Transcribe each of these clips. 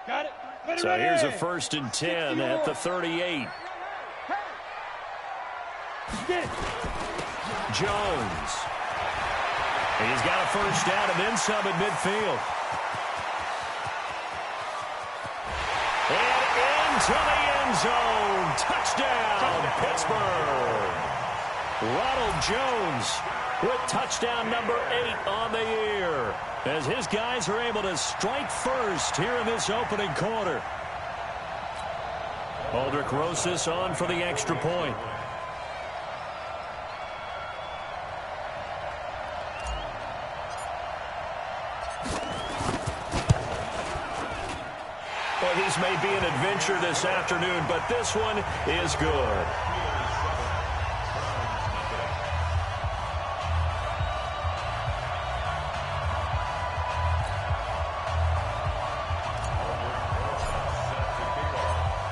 So here's a 1st and 10 at the 38. Jones. He's got a 1st down and then some at midfield. And into the end zone. Touchdown, Pittsburgh. Ronald Jones with touchdown number 8 on the year, as his guys are able to strike first here in this opening quarter. Aldrick Rosas on for the extra point. Well, these may be an adventure this afternoon, but this one is good.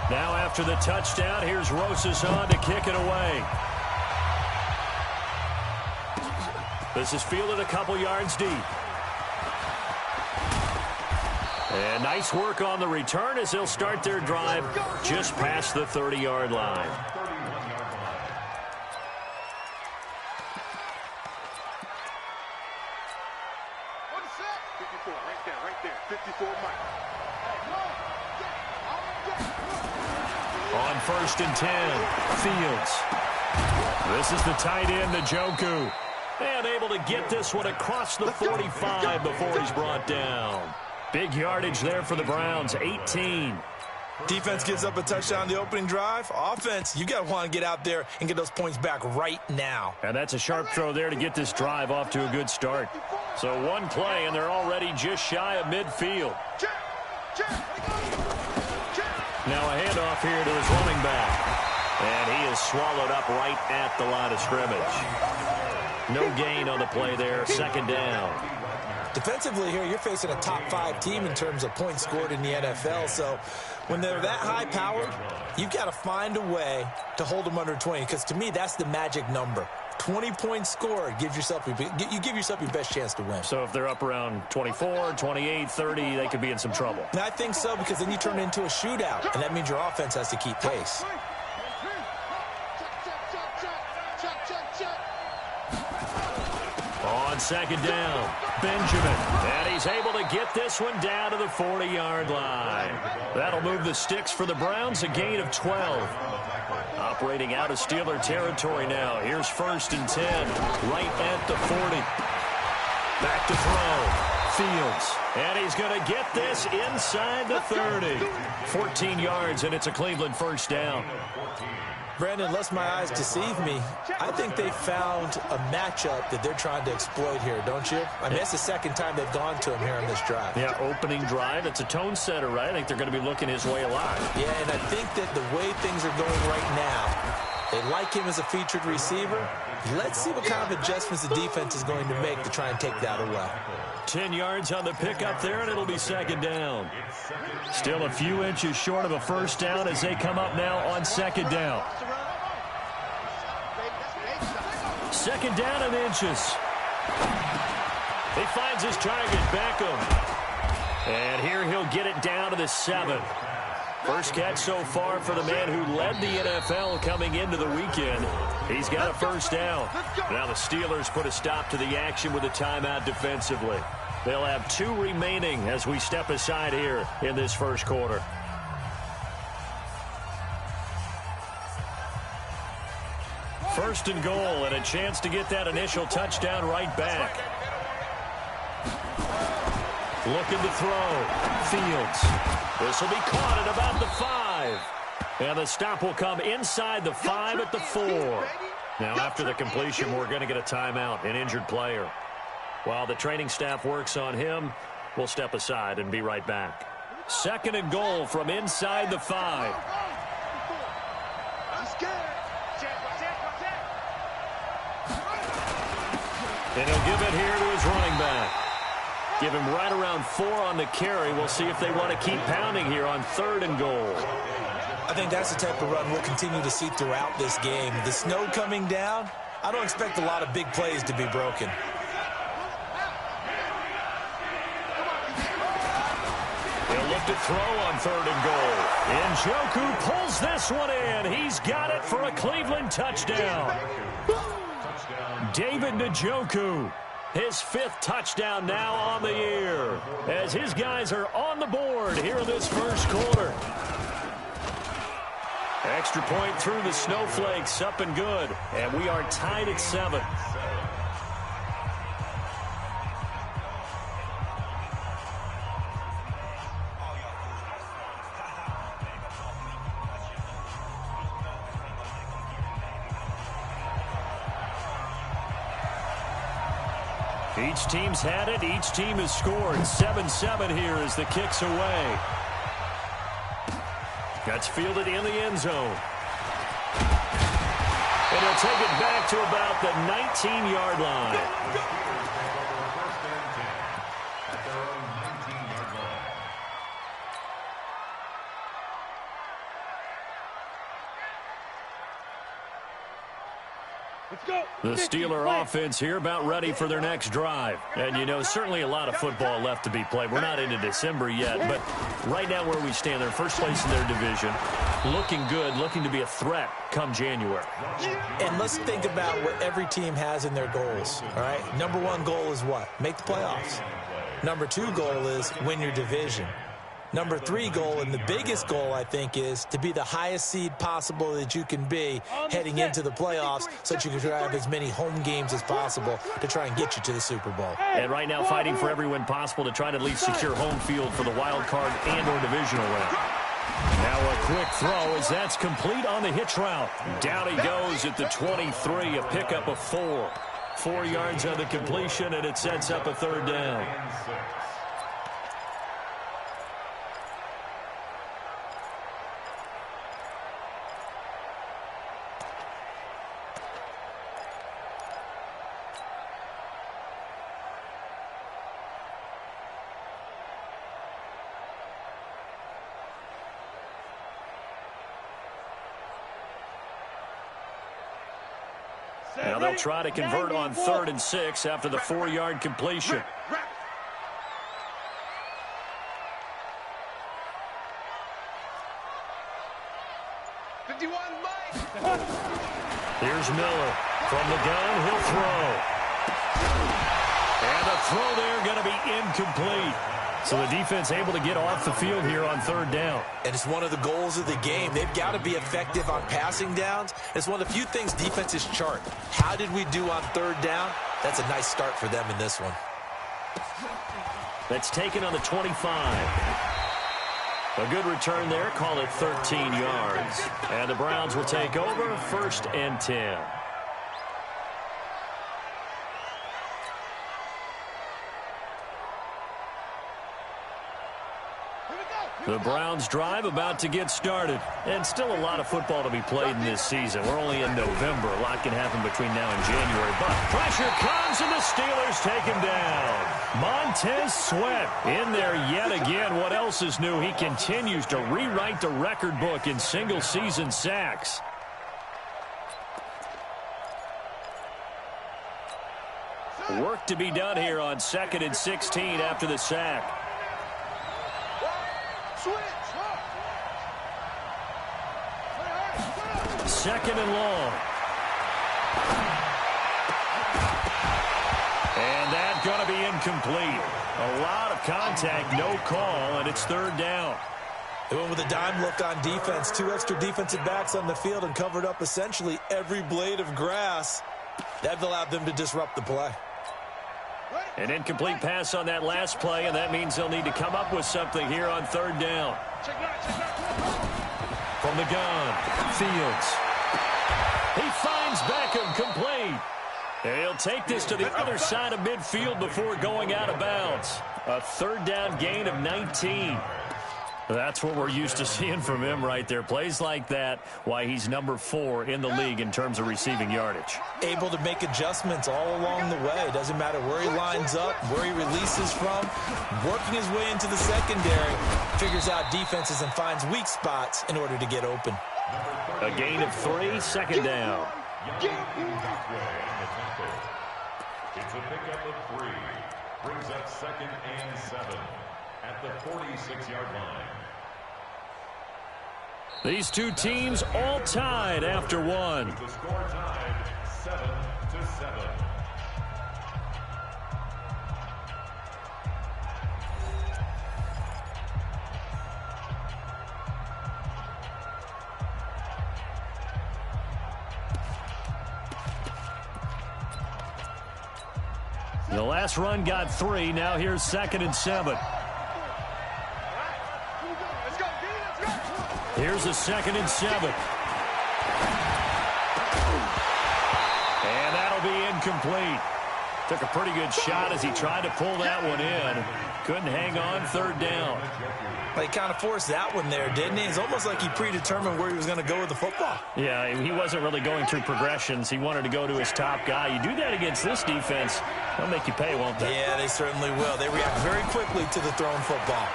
Now after the touchdown, here's Rosas on to kick it away. This is fielded a couple yards deep. And nice work on the return as they'll start their drive just past the 30-yard line. On 1st and 10, Fields. This is the tight end, Njoku. And able to get this one across the 45 before he's brought down. Big yardage there for the Browns, 18. Defense gives up a touchdown on the opening drive. Offense, you got to want to get out there and get those points back right now. And that's a sharp throw there to get this drive off to a good start. So one play, and they're already just shy of midfield. Now a handoff here to his running back. And he is swallowed up right at the line of scrimmage. No gain on the play there, 2nd down. Defensively here, you're facing a top 5 team in terms of points scored in the NFL. So when they're that high-powered, you've got to find a way to hold them under 20. Because to me, that's the magic number. 20 points scored, you give yourself your best chance to win. So if they're up around 24, 28, 30, they could be in some trouble. And I think so, because then you turn it into a shootout, and that means your offense has to keep pace. On 2nd down, Benjamin. And he's able to get this one down to the 40-yard line. That'll move the sticks for the Browns, a gain of 12. Operating out of Steeler territory now. Here's 1st and 10, right at the 40. Back to throw. Fields. And he's going to get this inside the 30. 14 yards, and it's a Cleveland 1st down. Brandon, lest my eyes deceive me, I think they found a matchup that they're trying to exploit here, don't you? I mean, it's the 2nd time they've gone to him here on this drive. Yeah, opening drive. It's a tone setter, right? I think they're going to be looking his way a lot. Yeah, and I think that the way things are going right now, they like him as a featured receiver. Let's see what kind of adjustments the defense is going to make to try and take that away. 10 yards on the pickup there, and it'll be 2nd down. Still a few inches short of a 1st down as they come up now on 2nd down. 2nd down and inches. He finds his target, Beckham. And here he'll get it down to the 7. First catch so far for the man who led the NFL coming into the weekend. He's got a 1st down. Now the Steelers put a stop to the action with a timeout defensively. They'll have 2 remaining as we step aside here in this 1st quarter. First and goal, and a chance to get that initial touchdown right back. Looking to throw. Fields. This will be caught at about the 5. And the stop will come inside the 5 at the 4. Now after the completion, we're going to get a timeout, an injured player. While the training staff works on him, we'll step aside and be right back. 2nd and goal from inside the 5. And he'll give it here to his running back. Give him right around 4 on the carry. We'll see if they want to keep pounding here on 3rd and goal. I think that's the type of run we'll continue to see throughout this game. The snow coming down, I don't expect a lot of big plays to be broken. He'll look to throw on 3rd and goal. Njoku pulls this one in. He's got it for a Cleveland touchdown. David Njoku, his 5th touchdown now on the year, as his guys are on the board here in this first quarter. Extra point through the Snowflakes, up and good, and we are tied at 7. Each team's had it. Each team has scored. 7-7 here as the kick's away. That's fielded in the end zone. And he'll take it back to about the 19-yard line. The Steeler offense here about ready for their next drive. And, you know, certainly a lot of football left to be played. We're not into December yet, but right now where we stand, they're first place in their division. Looking good, looking to be a threat come January. And let's think about what every team has in their goals, all right? Number 1 goal is what? Make the playoffs. Number 2 goal is win your division. Number 3 goal, and the biggest goal, I think, is to be the highest seed possible that you can be heading into the playoffs so that you can have as many home games as possible to try and get you to the Super Bowl. And right now fighting for every win possible to try to at least secure home field for the wild card and or divisional win. Now a quick throw as that's complete on the hitch route. Down he goes at the 23, a pickup of 4. 4 yards on the completion, and it sets up a 3rd down. Now they'll try to convert on 3rd and 6 after the 4-yard completion. Here's Miller. From the gun, he'll throw. And the throw there going to be incomplete. So the defense able to get off the field here on 3rd down. And it's one of the goals of the game. They've got to be effective on passing downs. It's one of the few things defenses chart. How did we do on 3rd down? That's a nice start for them in this one. That's taken on the 25. A good return there. Call it 13 yards. And the Browns will take over 1st and 10. The Browns drive about to get started. And still a lot of football to be played in this season. We're only in November. A lot can happen between now and January. But pressure comes and the Steelers take him down. Montez Sweat in there yet again. What else is new? He continues to rewrite the record book in single-season sacks. Work to be done here on 2nd and 16 after the sack. Second and long. And that's going to be incomplete. A lot of contact, no call, and it's 3rd down. They went with a dime look on defense. 2 extra defensive backs on the field and covered up essentially every blade of grass. That allowed them to disrupt the play. An incomplete pass on that last play, and that means they'll need to come up with something here on 3rd down. From the gun, Fields. He finds Beckham complete. And he'll take this to the other side of midfield before going out of bounds. A 3rd down gain of 19. That's what we're used to seeing from him right there. Plays like that, why he's number 4 in the league in terms of receiving yardage. Able to make adjustments all along the way. Doesn't matter where he lines up, where he releases from. Working his way into the secondary. Figures out defenses and finds weak spots in order to get open. A gain of 3, 2nd down. It's a pickup of 3. Brings up 2nd and 7. At the 46-yard line. These two teams all tied after one. The score tied 7-7. The last run got 3. Now here's 2nd and 7. Here's a 2nd and 7. And that'll be incomplete. Took a pretty good shot as he tried to pull that one in. Couldn't hang on, 3rd down. He kind of forced that one there, didn't he? It's almost like he predetermined where he was going to go with the football. Yeah, he wasn't really going through progressions. He wanted to go to his top guy. You do that against this defense, they'll make you pay, won't they? Yeah, they certainly will. They react very quickly to the thrown football.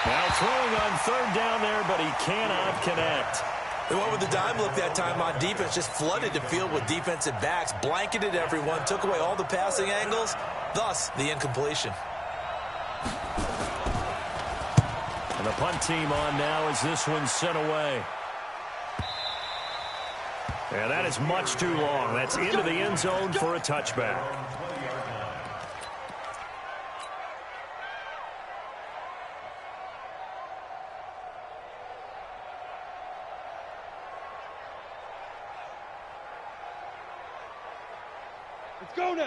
Now throwing on 3rd down there, but he cannot connect. They went with the dime look that time on defense, just flooded the field with defensive backs, blanketed everyone, took away all the passing angles, thus the incompletion. And the punt team on now as this one's sent away. And that is much too long. That's into the end zone for a touchback.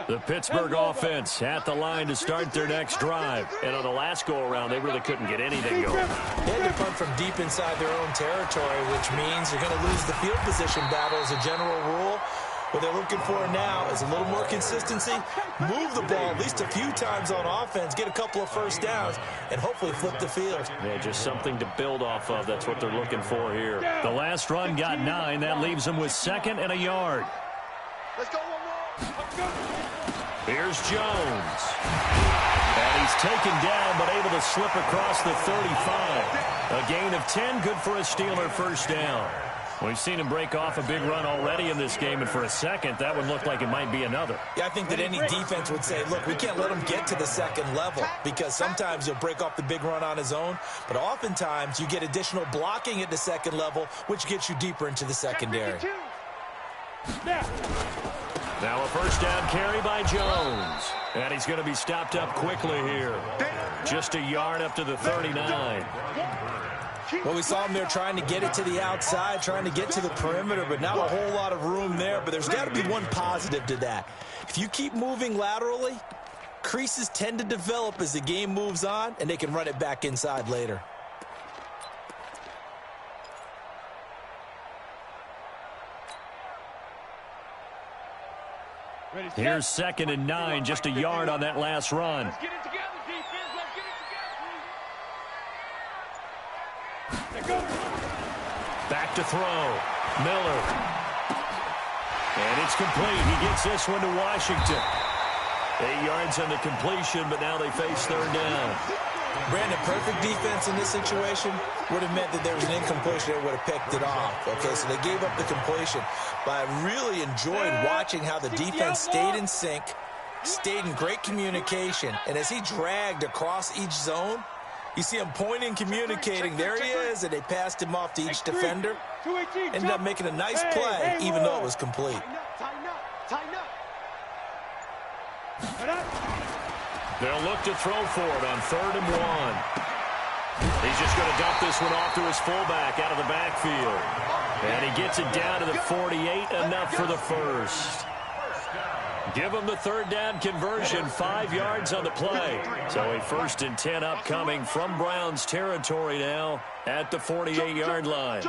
The Pittsburgh offense at the line to start their next drive. And on the last go-around, they really couldn't get anything going. They had to punt from deep inside their own territory, which means you're going to lose the field position battle as a general rule. What they're looking for now is a little more consistency, move the ball at least a few times on offense, get a couple of first downs, and hopefully flip the field. Yeah, just something to build off of. That's what they're looking for here. The last run got 9. That leaves them with 2nd and a yard. Let's go, Here's Jones. And he's taken down, but able to slip across the 35. A gain of 10, good for a Steeler first down. We've seen him break off a big run already in this game, and for a second, that would look like it might be another. Yeah, I think that any defense would say, look, we can't let him get to the 2nd level, because sometimes he'll break off the big run on his own, but oftentimes you get additional blocking at the 2nd level, which gets you deeper into the secondary. Now a first down carry by Jones. And he's going to be stopped up quickly here. Just a yard up to the 39. Well, we saw him there trying to get it to the outside, trying to get to the perimeter, but not a whole lot of room there. But there's got to be one positive to that. If you keep moving laterally, creases tend to develop as the game moves on, and they can run it back inside later. Here's 2nd and 9, just a yard on that last run. Let's get it together, defense. Let's get it together. Back to throw. Miller. And it's complete. He gets this one to Washington. 8 yards on the completion, but now they face 3rd down. Brandon, perfect defense in this situation would have meant that there was an incompletion that would have picked it off. Okay, so they gave up the completion. But I really enjoyed watching how the defense stayed in sync, stayed in great communication, and as he dragged across each zone, you see him pointing, communicating. There he is, and they passed him off to each defender. Ended up making a nice play, even though it was complete. They'll look to throw for it on 3rd and 1. He's just going to dump this one off to his fullback out of the backfield. And he gets it down to the 48, enough for the first. Give him the 3rd down conversion, 5 yards on the play. So a 1st and 10 upcoming from Browns territory now at the 48-yard line.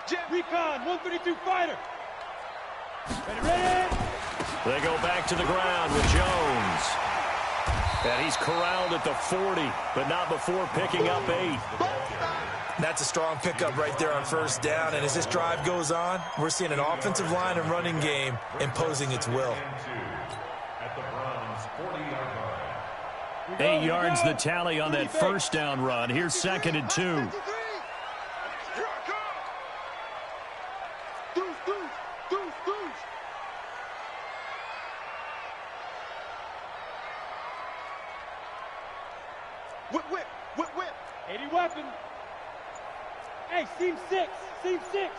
Jet Recon, 132 fighter. Ready. They go back to the ground with Jones. And he's corralled at the 40, but not before picking up 8. That's a strong pickup right there on 1st down. And as this drive goes on, we're seeing an offensive line and running game imposing its will. 8 yards the tally on that 1st down run. Here's 2nd and 2. Whip, whip, whip, whip. 80 weapon. Hey, seam 6. Seam 6.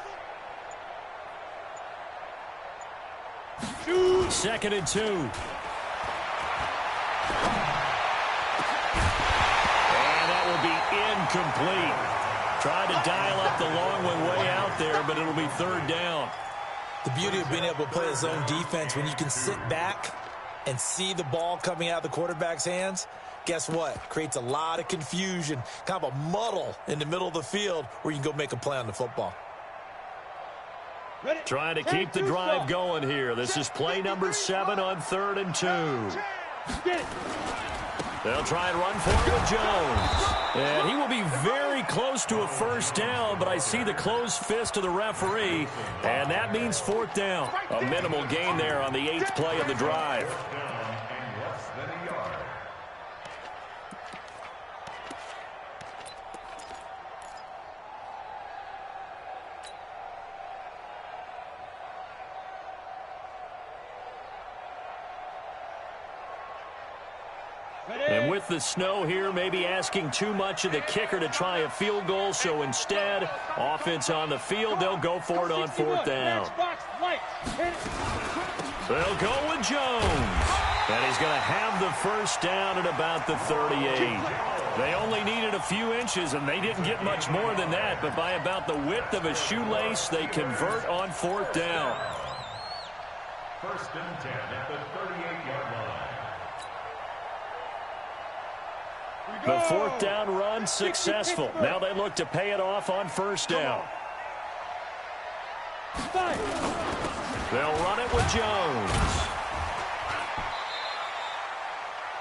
Shoot. 2nd and 2. And that will be incomplete. Trying to dial up the long one way out there, but it'll be 3rd down. The beauty of being able to play a zone defense, when you can sit back and see the ball coming out of the quarterback's hands, guess what? Creates a lot of confusion, kind of a muddle in the middle of the field where you can go make a play on the football. Ready? Trying to keep the drive going here. This is play number 7 on 3rd and 2. Get it. They'll try and run for it with Jones. And he will be very close to a 1st down, but I see the closed fist of the referee, and that means 4th down. A minimal gain there on the 8th play of the drive. And with the snow here, maybe asking too much of the kicker to try a field goal, so instead, offense on the field, they'll go for it on 4th down. They'll go with Jones. And he's going to have the 1st down at about the 38. They only needed a few inches, and they didn't get much more than that, but by about the width of a shoelace, they convert on 4th down. 1st and 10 at the 38-yard line. The 4th down run successful. Now they look to pay it off on 1st down. They'll run it with Jones.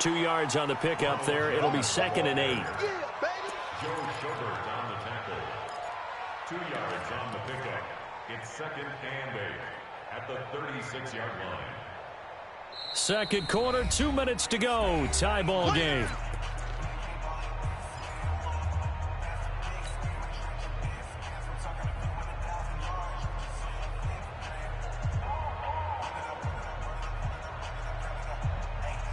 2 yards on the pickup there. It'll be 2nd and 8. Joe Schobert on the tackle. 2 yards on the pickup. It's 2nd and 8 at the 36-yard line. 2nd quarter, 2 minutes to go. Tie ball game.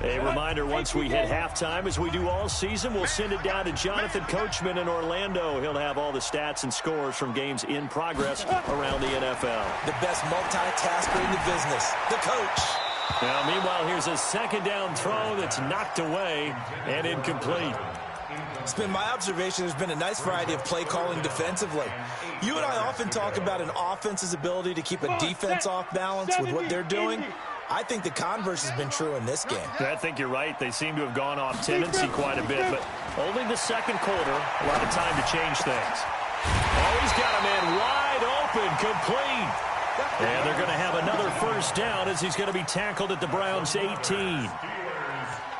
A reminder, once we hit halftime, as we do all season, we'll send it down to Jonathan Coachman in Orlando. He'll have all the stats and scores from games in progress around the NFL. The best multitasker in the business, the coach. Now, meanwhile, here's a 2nd down throw that's knocked away and incomplete. It's been my observation there's been a nice variety of play calling defensively. You and I often talk about an offense's ability to keep a defense off balance with what they're doing. I think the converse has been true in this game. I think you're right. They seem to have gone off tendency quite a bit, but only the 2nd quarter, a lot of time to change things. Oh, he's got a man wide open, complete. And they're going to have another 1st down as he's going to be tackled at the Browns' 18.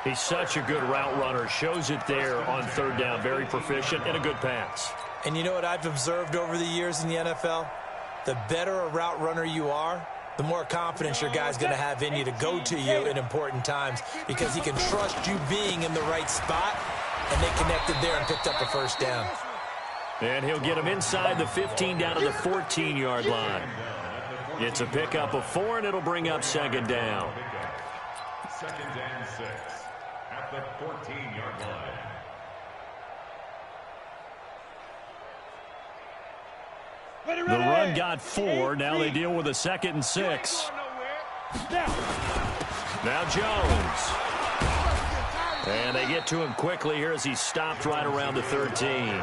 He's such a good route runner. Shows it there on 3rd down. Very proficient and a good pass. And you know what I've observed over the years in the NFL? The better a route runner you are, the more confidence your guy's going to have in you to go to you in important times because he can trust you being in the right spot, and they connected there and picked up a 1st down. And he'll get him inside the 15 down to the 14-yard line. It's a pickup of 4, and it'll bring up 2nd down. 2nd and 6 at the 14-yard line. The run got 4. Now they deal with a 2nd and 6. Now Jones. And they get to him quickly here as he stopped right around the 13.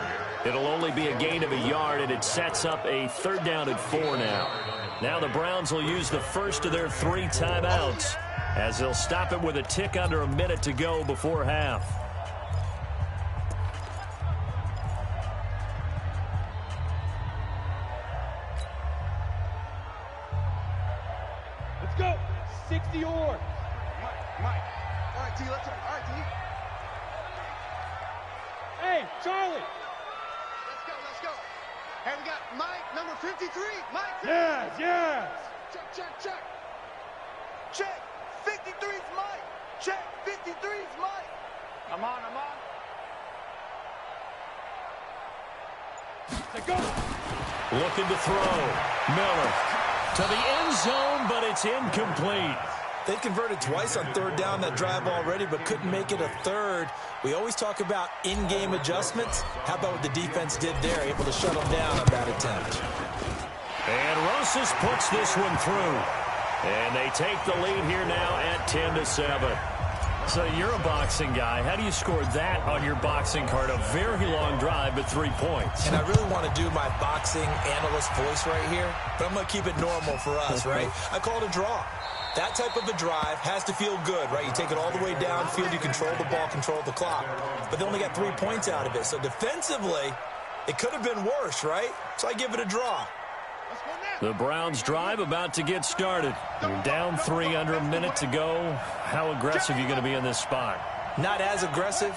It'll only be a gain of a yard, and it sets up a 3rd down at 4 now. Now the Browns will use the first of their 3 timeouts as they'll stop it with a tick under a minute to go before half. Let's go. 60 or. Mike. All right, T, let's go. All right, T. Hey, Charlie. Let's go. Hey, we got Mike, number 53. Mike. Yes. Check. Check. 53's Mike. Check. 53's Mike. I'm on. Let's go. Looking to throw. Miller to the end zone, but it's incomplete. They converted twice on third down that drive already, but couldn't make it a third. We always talk about in-game adjustments. How about what the defense did there, able to shut them down on that attempt. And Rosas puts this one through. And they take the lead here now at 10-7. So you're a boxing guy. How do you score that on your boxing card? A very long drive, but 3 points. And I really want to do my boxing analyst voice right here, but I'm going to keep it normal for us, right? I call it a draw. That type of a drive has to feel good, right? You take it all the way downfield, you control the ball, control the clock. But they only got 3 points out of it. So defensively, it could have been worse, right? So I give it a draw. The Browns drive about to get started. You're down 3, under a minute to go. How aggressive are you going to be in this spot? Not as aggressive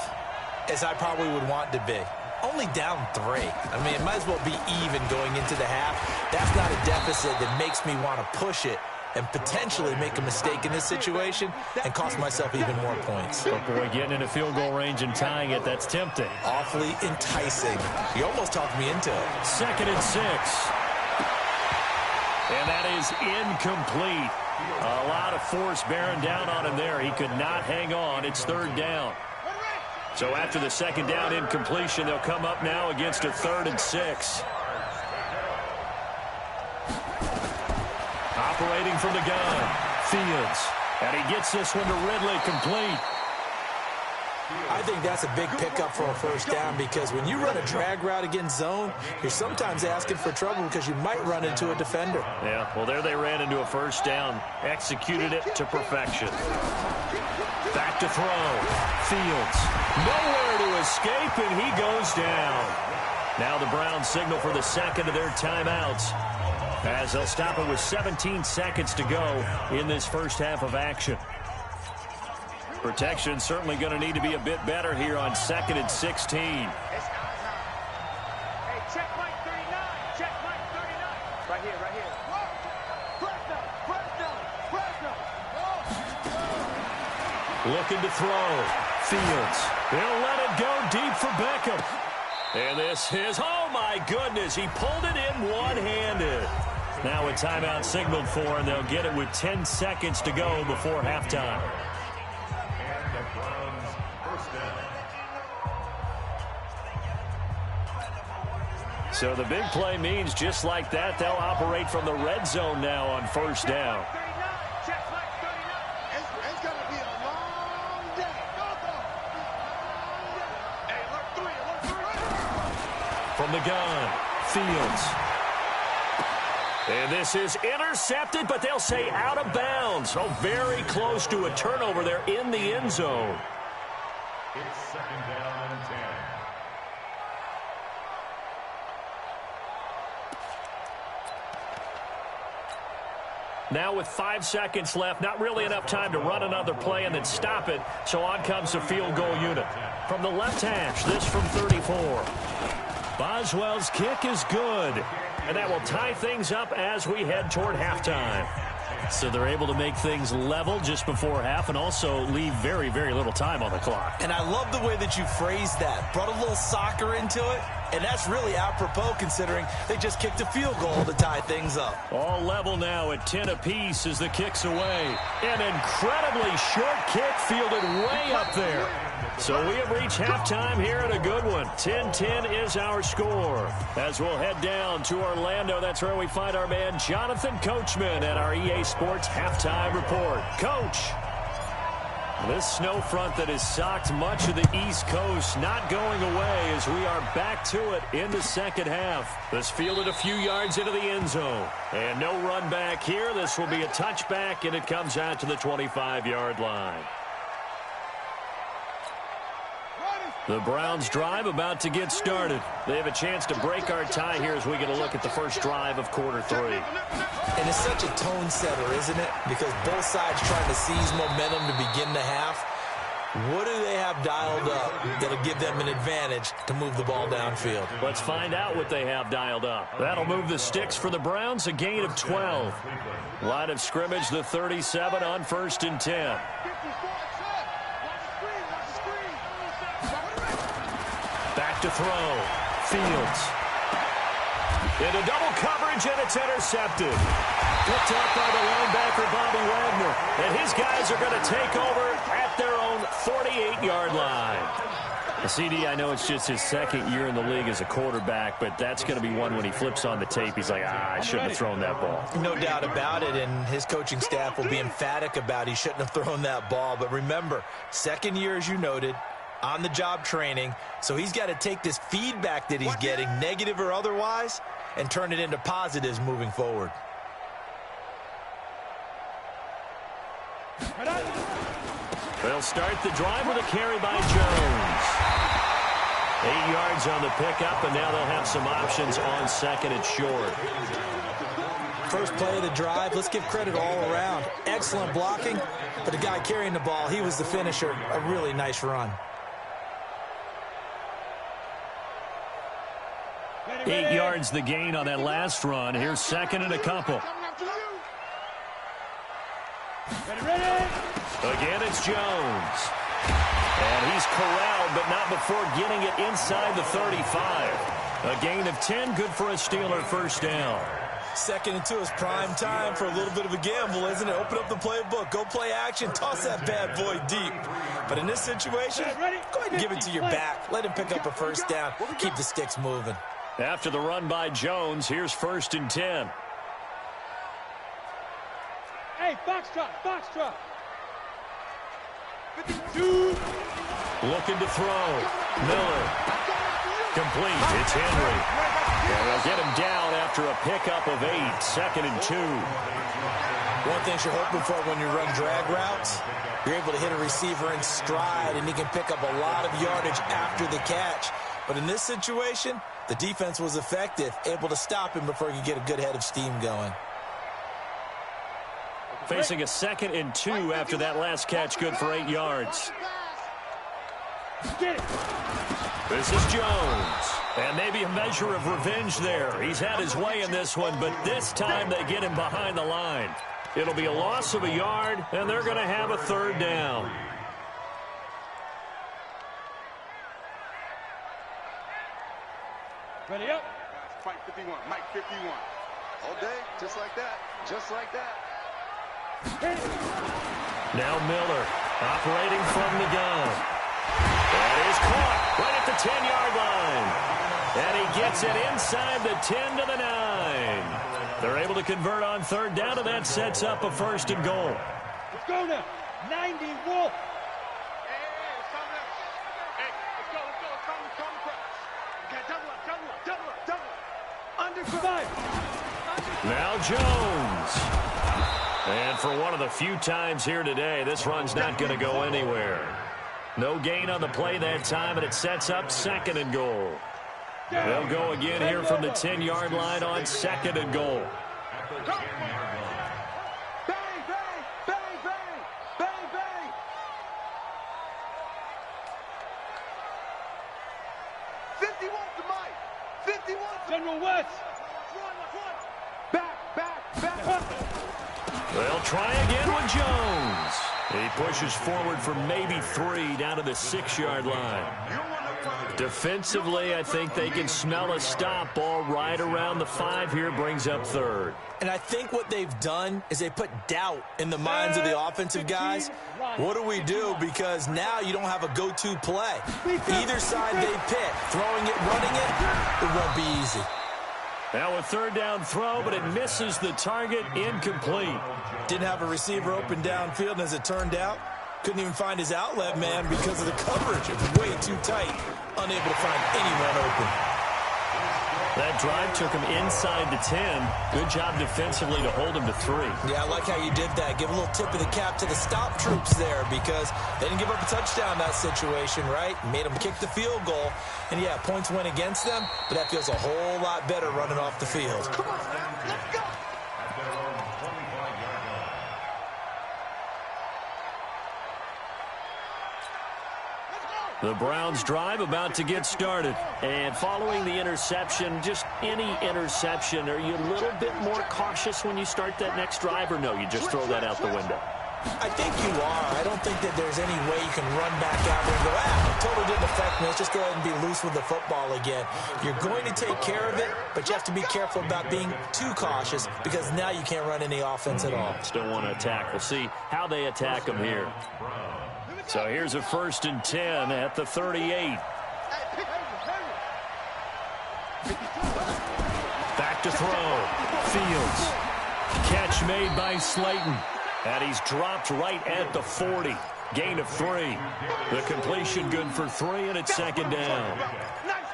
as I probably would want to be. Only down 3. I mean, it might as well be even going into the half. That's not a deficit that makes me want to push it and potentially make a mistake in this situation and cost myself even more points. Oh boy, getting into field goal range and tying it, that's tempting. Awfully enticing. You almost talked me into it. 2nd and 6. And that is incomplete. A lot of force bearing down on him there. He could not hang on. It's 3rd down. So after the 2nd down incompletion, they'll come up now against a 3rd and 6. Operating from the gun, Fields. And he gets this one to Ridley, complete. I think that's a big pickup for a first down because when you run a drag route against zone, you're sometimes asking for trouble because you might run into a defender. Yeah, well, there they ran into a first down. Executed it to perfection. Back to throw. Fields. Nowhere to escape, and he goes down. Now the Browns signal for the 2nd of their timeouts, as they'll stop it with 17 seconds to go in this first half of action. Protection certainly going to need to be a bit better here on 2nd and 16. Hey, check Mike 39. Check Mike 39. Right here, right here. Looking to throw. Fields. They'll let it go deep for Beckham. And this is, oh my goodness, he pulled it in one-handed. Now a timeout signaled for, and they'll get it with 10 seconds to go before halftime. So the big play means just like that, they'll operate from the red zone now on first down. It's going to be a long day. Hey, look 3. From the gun, Fields. And this is intercepted, but they'll say out of bounds. Oh, very close to a turnover there in the end zone. It's 2nd down and 10. Now with 5 seconds left, not really enough time to run another play and then stop it. So on comes the field goal unit. From the left hash, this from 34. Boswell's kick is good. And that will tie things up as we head toward halftime. So they're able to make things level just before half and also leave very, very little time on the clock. And I love the way that you phrased that. Brought a little soccer into it. And that's really apropos considering they just kicked a field goal to tie things up. All level now at 10 apiece as the kick's away. An incredibly short kick fielded way up there. So we have reached halftime here at a good one. 10-10 is our score. As we'll head down to Orlando, that's where we find our man Jonathan Coachman at our EA Sports Halftime Report. Coach, this snow front that has socked much of the East Coast not going away as we are back to it in the second half. This fielded a few yards into the end zone. And no run back here. This will be a touchback, and it comes out to the 25-yard line. The Browns drive about to get started. They have a chance to break our tie here as we get a look at the first drive of quarter 3. And it's such a tone setter, isn't it? Because both sides trying to seize momentum to begin the half. What do they have dialed up that'll give them an advantage to move the ball downfield? Let's find out what they have dialed up. That'll move the sticks for the Browns, a gain of 12. Line of scrimmage, the 37 on 1st and 10. Back to throw. Fields. Into double coverage, and it's intercepted. Picked up by the linebacker, Bobby Wagner. And his guys are going to take over at their own 48-yard line. CD, I know it's just his second year in the league as a quarterback, but that's going to be one when he flips on the tape. He's like, I shouldn't have thrown that ball. No doubt about it, and his coaching staff will be emphatic about he shouldn't have thrown that ball. But remember, second year, as you noted, on-the-job training, so he's got to take this feedback that he's getting, negative or otherwise, and turn it into positives moving forward. They'll start the drive with a carry by Jones. 8 yards on the pickup, and now they'll have some options on second and short. First play of the drive, let's give credit all around. Excellent blocking, but the guy carrying the ball, he was the finisher. A really nice run. 8 yards the gain on that last run. Here's second and a couple. Again, it's Jones. And he's corralled, but not before getting it inside the 35. A gain of 10, good for a Steeler first down. Second and 2 is prime time for a little bit of a gamble, isn't it? Open up the playbook, go play action, toss that bad boy deep. But in this situation, go ahead and give it to your back. Let him pick up a first down, keep the sticks moving. After the run by Jones, here's first and 10. Hey, foxtrot. 52. Looking to throw. Miller. Complete. It's Henry. And they'll get him down after a pickup of 8. Second and 2. One thing you're hoping for when you run drag routes, you're able to hit a receiver in stride, and he can pick up a lot of yardage after the catch. But in this situation, the defense was effective, able to stop him before he could get a good head of steam going. Facing a second and 2 after that last catch, good for 8 yards. This is Jones. And maybe a measure of revenge there. He's had his way in this one, but this time they get him behind the line. It'll be a loss of a yard, and they're going to have a third down. Ready up. Fight 51, Mike 51. All day, just like that. Just like that. Now Miller operating from the gun. That is caught right at the 10-yard line. And he gets it inside the 10 to the 9. They're able to convert on third down, and that sets up a first and goal. Let's go now. 90 Wolf. Hey, it's time to... Hey, let's go. It's time to press. Okay, double up. Under 5. Now Jones. And for one of the few times here today, this run's not going to go anywhere. No gain on the play that time, and it sets up second and goal. They'll go again here from the 10-yard line on second and goal. Bang. 51 to Mike. 51 to General West. Back. They'll try again with Jones. He pushes forward for maybe 3 down to the 6-yard line. Defensively, I think they can smell a stop. Ball right around the 5 here, brings up third. And I think what they've done is they put doubt in the minds of the offensive guys. What do we do? Because now you don't have a go-to play. Either side they pick, throwing it, running it won't be easy. Now a third down throw, but it misses the target, incomplete. Didn't have a receiver open downfield, and as it turned out, couldn't even find his outlet man because of the coverage. It was way too tight, unable to find anyone open. That drive took him inside the 10. Good job defensively to hold him to 3. Yeah, I like how you did that. Give a little tip of the cap to the stop troops there because they didn't give up a touchdown in that situation, right? Made them kick the field goal. And, yeah, points went against them, but that feels a whole lot better running off the field. Come on, let's go. The Browns drive about to get started. And following the interception, just any interception, are you a little bit more cautious when you start that next drive, or no, you just throw that out the window? I think you are. I don't think that there's any way you can run back out there and go, it totally didn't affect me. Let's just go ahead and be loose with the football again. You're going to take care of it, but you have to be careful about being too cautious because now you can't run any offense at all. Still want to attack. We'll see how they attack them here. So here's a 1st and 10 at the 38. Back to throw. Fields. Catch made by Slayton. And he's dropped right at the 40. Gain of 3. The completion good for 3, and it's 2nd down.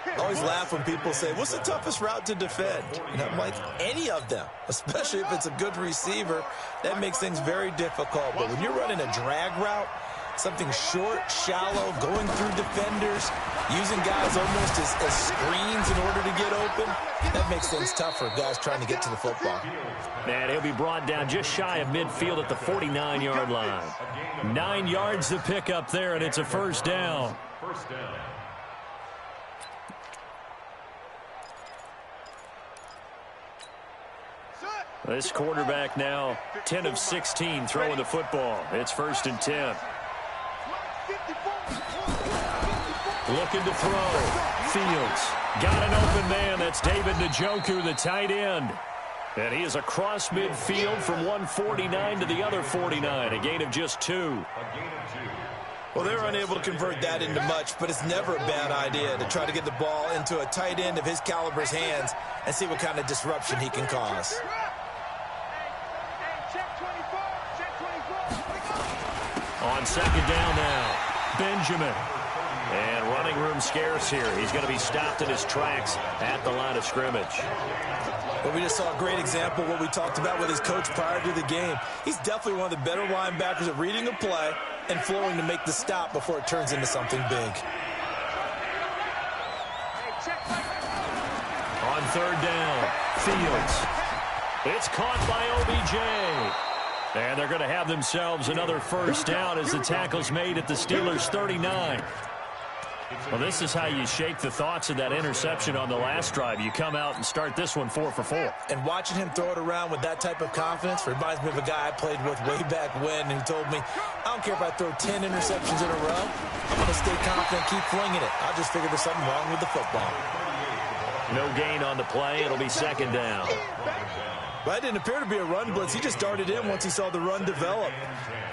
I always laugh when people say, what's the toughest route to defend? And I'm like, any of them, especially if it's a good receiver. That makes things very difficult. But when you're running a drag route, something short, shallow, going through defenders, using guys almost as screens in order to get open, that makes things tough for guys trying to get to the football. And he'll be brought down just shy of midfield at the 49-yard line. 9 yards to pick up there, and it's a 1st down. First down. This quarterback now 10 of 16 throwing the football. It's 1st and 10. Looking to throw. Fields got an open man. That's David Njoku, the tight end. And he is across midfield from 149 to the other 49. A gain of just 2. Well, they were unable to convert that into much, but it's never a bad idea to try to get the ball into a tight end of his caliber's hands and see what kind of disruption he can cause. On 2nd down now, Benjamin. And running room scarce here. He's going to be stopped in his tracks at the line of scrimmage. Well, we just saw a great example of what we talked about with his coach prior to the game. He's definitely one of the better linebackers at reading a play and flowing to make the stop before it turns into something big. On 3rd down, Fields. It's caught by OBJ. And they're going to have themselves another 1st down as the tackle's made at the Steelers' 39. Well, this is how you shake the thoughts of that interception on the last drive. You come out and start this one 4 for 4. And watching him throw it around with that type of confidence reminds me of a guy I played with way back when who told me, I don't care if I throw 10 interceptions in a row. I'm going to stay confident, keep flinging it. I just figured there's something wrong with the football. No gain on the play. It'll be 2nd down. That didn't appear to be a run blitz. He just darted in once he saw the run develop.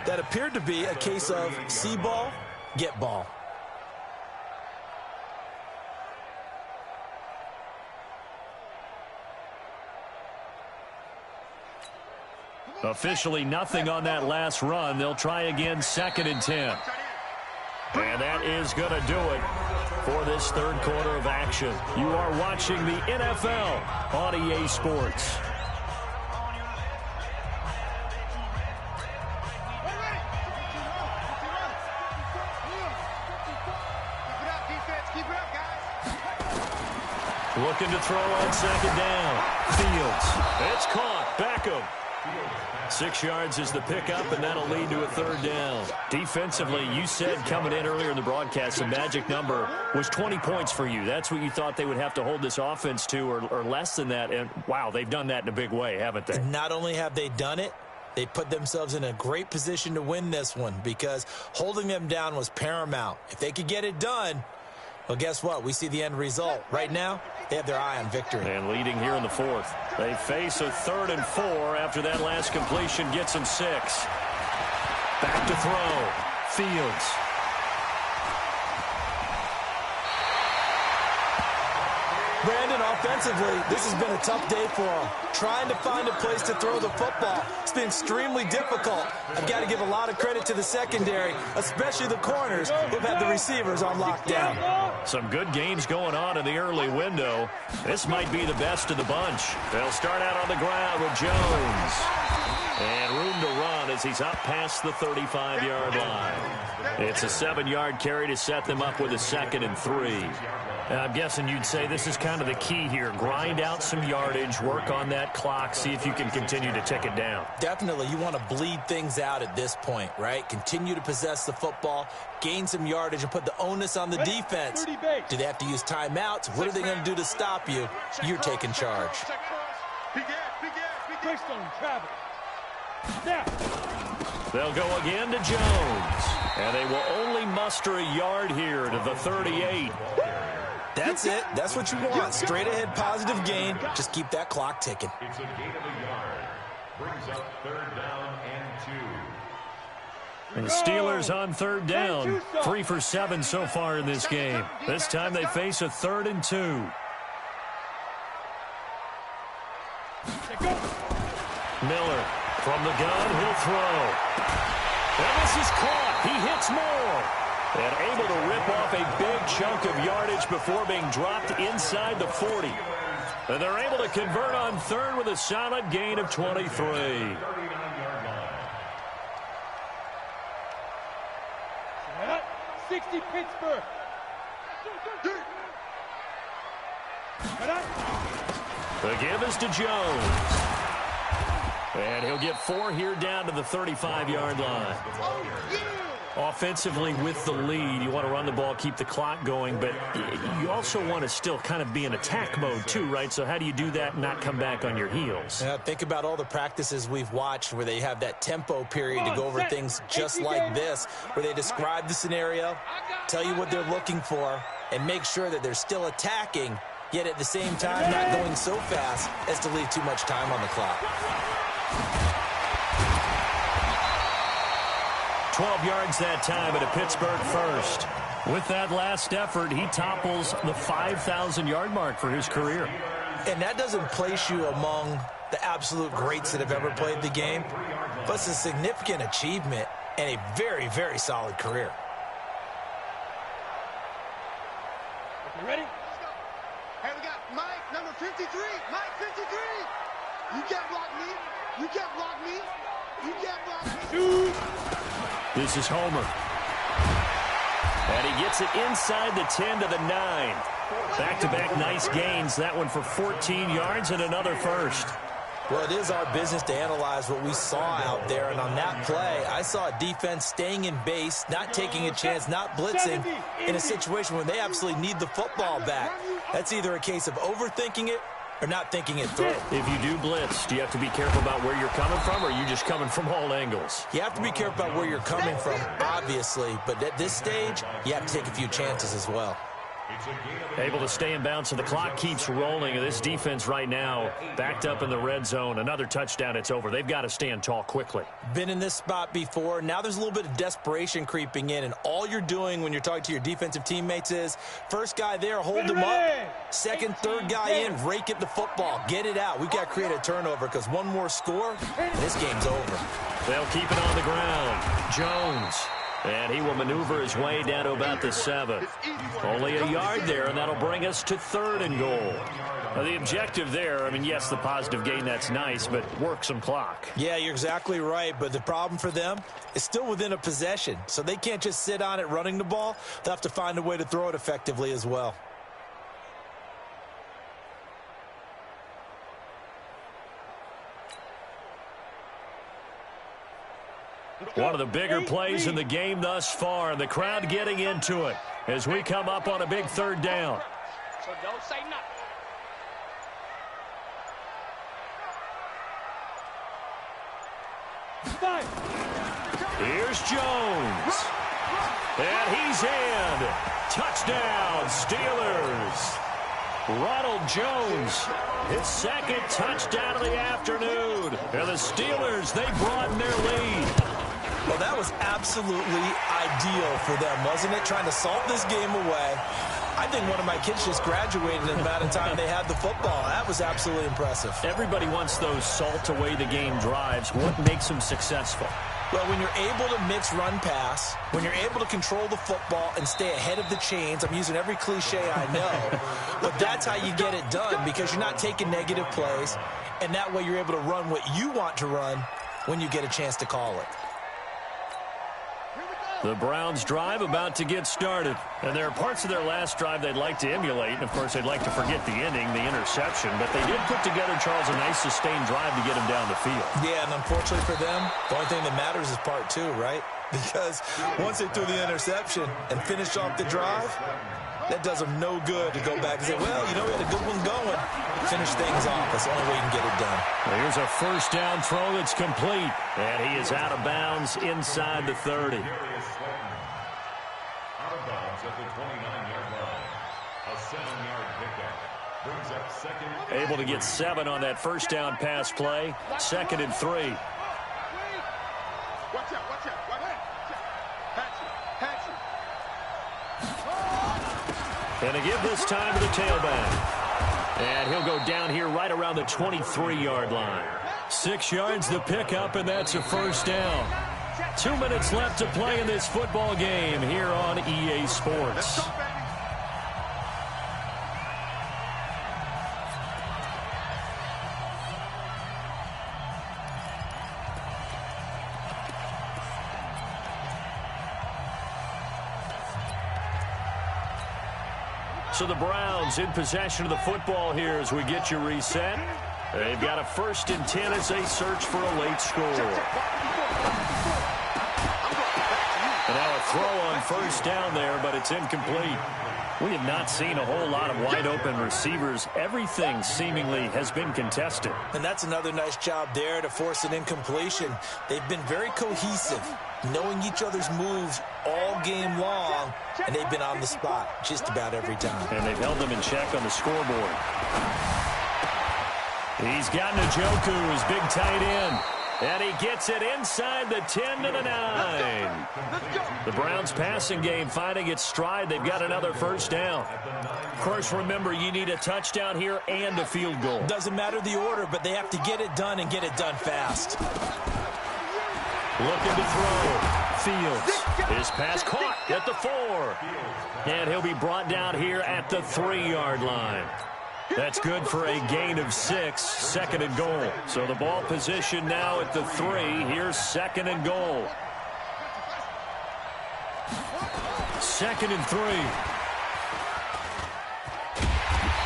That appeared to be a case of see ball, get ball. Officially nothing on that last run. They'll try again, 2nd and 10. And that is going to do it for this 3rd quarter of action. You are watching the NFL on EA Sports. Looking to throw on 2nd down. Fields. It's caught. Beckham. 6 yards is the pickup, and that'll lead to a 3rd down. Defensively, you said coming in earlier in the broadcast, the magic number was 20 points for you. That's what you thought they would have to hold this offense to, or less than that. And, wow, they've done that in a big way, haven't they? Not only have they done it, they put themselves in a great position to win this one because holding them down was paramount. If they could get it done, well, guess what? We see the end result. Right now, they have their eye on victory. And leading here in the 4th. They face a 3rd and 4 after that last completion gets them 6. Back to throw. Fields. Brandon, offensively, this has been a tough day for them. Trying to find a place to throw the football. It's been extremely difficult. I've got to give a lot of credit to the secondary, especially the corners who've had the receivers on lockdown. Some good games going on in the early window. This might be the best of the bunch. They'll start out on the ground with Jones. And room to run as he's up past the 35-yard line. It's a 7-yard carry to set them up with a 2nd and 3. I'm guessing you'd say this is kind of the key here. Grind out some yardage, work on that clock, see if you can continue to tick it down. Definitely. You want to bleed things out at this point, right? Continue to possess the football, gain some yardage, and put the onus on the defense. Do they have to use timeouts? What are they going to do to stop you? You're taking charge. Quick stone, travel. Snap. They'll go again to Jones. And they will only muster a yard here to the 38. That's it. That's what you want. Straight ahead positive gain. Just keep that clock ticking. It's a gain of a yard. Brings up 3rd down and 2. And the Steelers on 3rd down. 3 for 7 so far in this game. This time they face a 3rd and 2. Miller from the gun. He'll throw. And this is caught. He hits Moore. And able to rip off a big chunk of yardage before being dropped inside the 40. And they're able to convert on 3rd with a solid gain of 23. 60 Pittsburgh. The give is to Jones. And he'll get 4 here down to the 35-yard line. Offensively with the lead, you want to run the ball, keep the clock going, but you also want to still kind of be in attack mode too, right? So how do you do that and not come back on your heels? Yeah, think about all the practices we've watched where they have that tempo period to go over things just like this, where they describe the scenario, tell you what they're looking for, and make sure that they're still attacking, yet at the same time not going so fast as to leave too much time on the clock. 12 yards that time at a Pittsburgh first. With that last effort, he topples the 5,000-yard mark for his career. And that doesn't place you among the absolute greats that have ever played the game, but it's a significant achievement and a very, very solid career. You ready? Hey, we got Mike, number 53. Mike, 53. You can't block me. You can't block me. You can't block me. Shoot. This is Homer. And he gets it inside the 10 to the 9. Back-to-back nice gains. That one for 14 yards and another first. Well, it is our business to analyze what we saw out there. And on that play, I saw a defense staying in base, not taking a chance, not blitzing in a situation where they absolutely need the football back. That's either a case of overthinking it or not thinking it through. If you do blitz, do you have to be careful about where you're coming from, or are you just coming from all angles? You have to be careful about where you're coming from, obviously. But at this stage, you have to take a few chances as well. Able to stay in bounds, so the clock keeps rolling. This defense right now backed up in the red zone. Another touchdown, it's over. They've got to stand tall quickly. Been in this spot before. Now there's a little bit of desperation creeping in, and all you're doing when you're talking to your defensive teammates is first guy there, hold him up. Second, third guy in, rake at the football. Get it out. We've got to create a turnover because one more score, and this game's over. They'll keep it on the ground. Jones. And he will maneuver his way down to about the 7. Only a yard there, and that'll bring us to 3rd and goal. Now, the objective there, I mean, yes, the positive gain, that's nice, but work some clock. Yeah, you're exactly right, but the problem for them is still within a possession, so they can't just sit on it running the ball. They'll have to find a way to throw it effectively as well. One of the bigger plays in the game thus far, and the crowd getting into it as we come up on a big 3rd down. So don't say nothing. Here's Jones. And he's in. Touchdown, Steelers. Ronald Jones, his second touchdown of the afternoon. And the Steelers, they broaden their lead. Well, that was absolutely ideal for them, wasn't it? Trying to salt this game away. I think one of my kids just graduated in the amount of time they had the football. That was absolutely impressive. Everybody wants those salt away the game drives. What makes them successful? Well, when you're able to mix run pass, when you're able to control the football and stay ahead of the chains, I'm using every cliche I know, but that's how you get it done because you're not taking negative plays, and that way you're able to run what you want to run when you get a chance to call it. The Browns drive about to get started. And there are parts of their last drive they'd like to emulate. And, of course, they'd like to forget the ending, the interception. But they did put together, Charles, a nice sustained drive to get him down the field. Yeah, and unfortunately for them, the only thing that matters is part 2, right? Because once they threw the interception and finished off the drive, That does them no good to go back and say, well, you know, we had a good one going. Finish things off. That's the only way you can get it done. Here's a first down throw that's complete. And he is out of bounds inside the 30. Out of bounds at the 29-yard line. A 7-yard pickup. Brings up second. Able to get 7 on that first down pass play. 2nd and 3. Watch out, watch out. Patch it. And to give this time to the tailback. And he'll go down here right around the 23-yard line. 6 yards the pickup, and that's a first down. 2 minutes left to play in this football game here on EA Sports. So the Browns in possession of the football here as we get you reset. They've got a 1st and 10 as they search for a late score. And now a throw on first down there, but it's incomplete. We have not seen a whole lot of wide open receivers. Everything seemingly has been contested. And that's another nice job there to force an incompletion. They've been very cohesive, knowing each other's moves all game long, and they've been on the spot just about every time. And they've held them in check on the scoreboard. He's got Njoku, his big tight end. And he gets it inside the 10 to the 9. The Browns passing game finding its stride. They've got another first down. Of course, remember, you need a touchdown here and a field goal. Doesn't matter the order, but they have to get it done and get it done fast. Looking to throw. Fields. His pass caught at the 4. And he'll be brought down here at the 3-yard line. That's good for a gain of 6, 2nd and goal. So the ball position now at the 3. Here's 2nd and goal. 2nd and 3.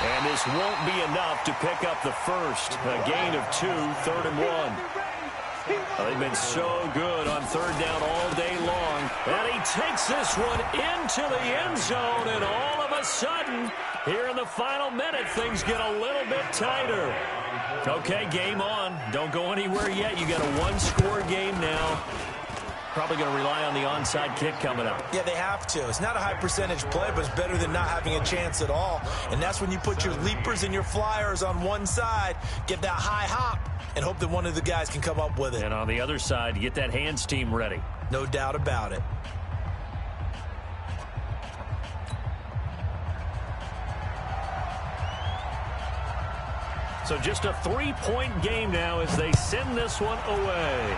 And this won't be enough to pick up the first. A gain of 2, 3rd and 1. They've been so good on 3rd down all day long. And he takes this one into the end zone, and all of a sudden, here in the final minute, things get a little bit tighter. Okay, game on. Don't go anywhere yet. You got a 1-score game now. Probably going to rely on the onside kick coming up. Yeah, they have to. It's not a high percentage play, but it's better than not having a chance at all. And that's when you put your leapers and your flyers on one side, get that high hop, and hope that one of the guys can come up with it. And on the other side, you get that hands team ready. No doubt about it. So just a 3-point game now as they send this one away.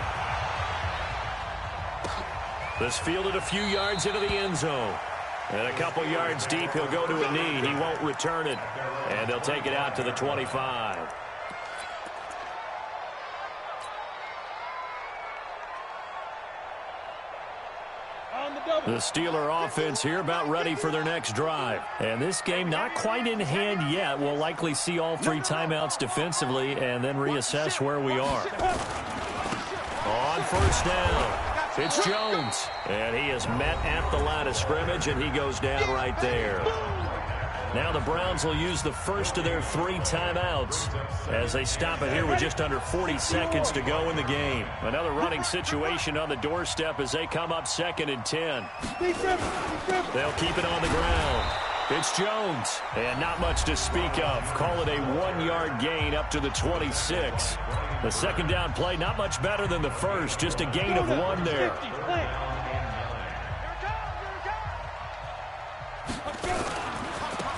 This fielded a few yards into the end zone. And a couple yards deep, he'll go to a knee. He won't return it. And they'll take it out to the 25. The Steeler offense here about ready for their next drive. And this game not quite in hand yet. We'll likely see all 3 timeouts defensively and then reassess where we are. On first down, it's Jones. And he is met at the line of scrimmage, and he goes down right there. Now the Browns will use the first of their 3 timeouts as they stop it here with just under 40 seconds to go in the game. Another running situation on the doorstep as they come up 2nd and 10. They'll keep it on the ground. It's Jones, and not much to speak of. Call it a 1-yard gain up to the 26. The 2nd down play, not much better than the first, just a gain of 1 there.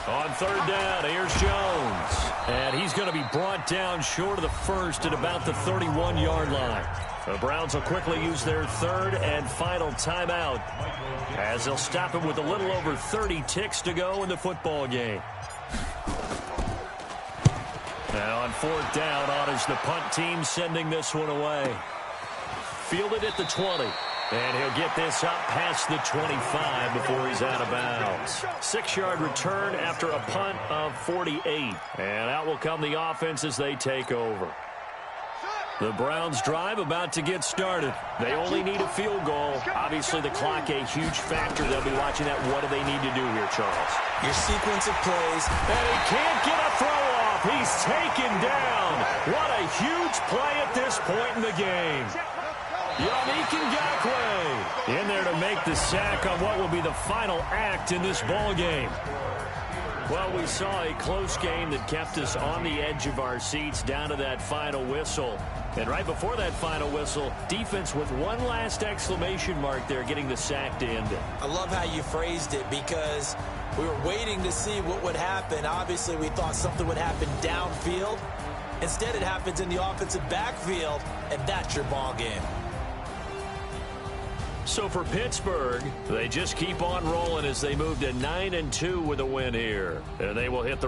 On 3rd down, here's Jones. And he's going to be brought down short of the first at about the 31-yard line. The Browns will quickly use their 3rd and final timeout as they'll stop him with a little over 30 ticks to go in the football game. Now on 4th down, on is the punt team sending this one away. Fielded at the 20. And he'll get this up past the 25 before he's out of bounds. 6-yard return after a punt of 48. And out will come the offense as they take over. The Browns drive about to get started. They only need a field goal. Obviously, the clock a huge factor. They'll be watching that. What do they need to do here, Charles? Your sequence of plays. And he can't get a throw off. He's taken down. What a huge play at this point in the game. Yannick Ngakoue in there to make the sack on what will be the final act in this ball game. Well, we saw a close game that kept us on the edge of our seats down to that final whistle. And right before that final whistle, defense with one last exclamation mark there, getting the sack to end it. I love how you phrased it because we were waiting to see what would happen. Obviously, we thought something would happen downfield. Instead, it happens in the offensive backfield, and that's your ball game. So for Pittsburgh, they just keep on rolling as they move to 9-2 with a win here. And they will hit the